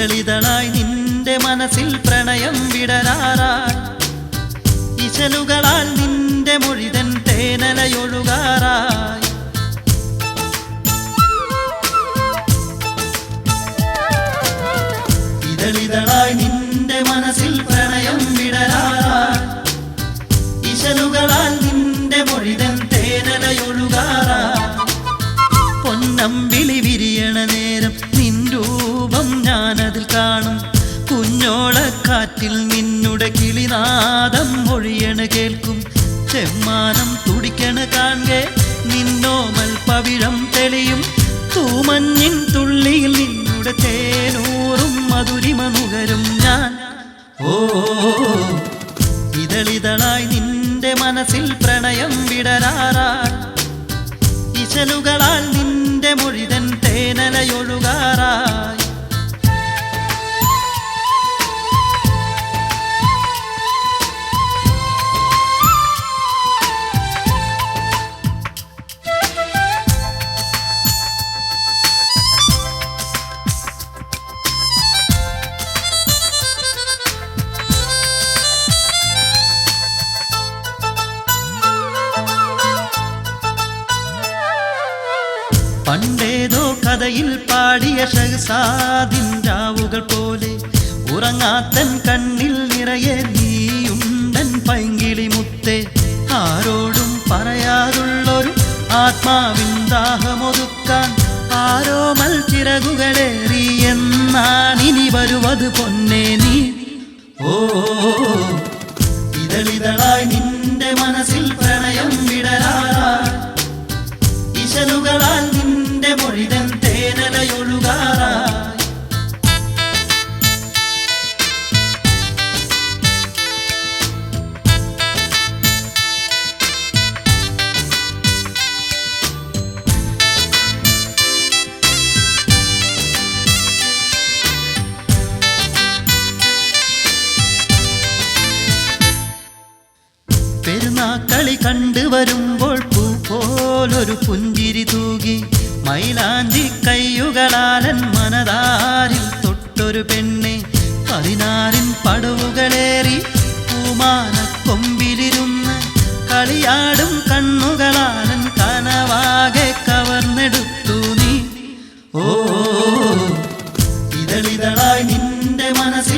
ഇതളിതളായി നിന്റെ മനസ്സിൽ പ്രണയം വിടരാറായി ഇശലുകളാൽ നിന്റെ മൊഴിതൻ തേനലയൊഴുകാറായി ഇതളിതളായി നിന്റെ മനസ്സിൽ പ്രണയം വിടരാറായി ഇശലുകളാൽ നിന്റെ മൊഴിതൻ തേനലയൊഴുകാറായി പൊന്നമ്പിളി വിരിയണ നേരം നിൻ രൂപം ഞാനതിൽ കാണും കുഞ്ഞോളക്കാറ്റിൽ നിന്നുടെ കിളിനാദം മൊഴിയണ കേൾക്കും ചെമ്മാനം തുടിക്കണ കാണെ നിന്നോമൽ പവിഴം തെളിയും തൂമഞ്ഞിൻ തുള്ളിയിൽ നിന്നുടെ തേനൂറും മധുരിമ നുകരും ഞാൻ ഓ ഇതളിതളായി നിന്റെ മനസ്സിൽ പ്രണയം വിടരാറായി ഇശലുകളാൽ നിന്റെ മൊഴിതൻ തേനലയൊഴുകാറായി പണ്ടേതോ കഥയിൽ പാടിയ ഷഹ്സാദിൻ രാവുകൾ പോലെ ഉറങ്ങാത്തൻ കണ്ണിൽ നിറയെ നീയുണ്ടൻ പൈങ്കിളി മുത്തേ ആരോടും പറയാതുള്ളൊരു ആത്മാവിൻ ദാഹമൊതുക്കാൻ ആരോമൽ ചിറകുകളേറി എന്നാണിനി വരുവത് പൊന്നേ നീ ഓ ഇതളിതളായി നിന്റെ മനസ്സിൽ പ്രണയം വിടരാറായി ഇശലുകളാൽ നിന്റെ മൊഴിതൻ തേനലയൊഴുകാറായി പെരുന്നാക്കളി കണ്ടുവരുമ്പോൾ പൂ പോലൊരു പുഞ്ചിരി തൂകി മൈലാഞ്ചി കയ്യുകളാലൻ മനതാരിൽ തൊട്ടൊരു പെണ്ണെ 16 പടവുകളേറി പൂമാന കൊമ്പിലിരുന്ന് കളിയാടും കണ്ണുകളാലൻ കനവാകെ കവർന്നെടുത്തു നീ ഓ ഇതളിതളായി നിന്റെ മനസ്സിൽ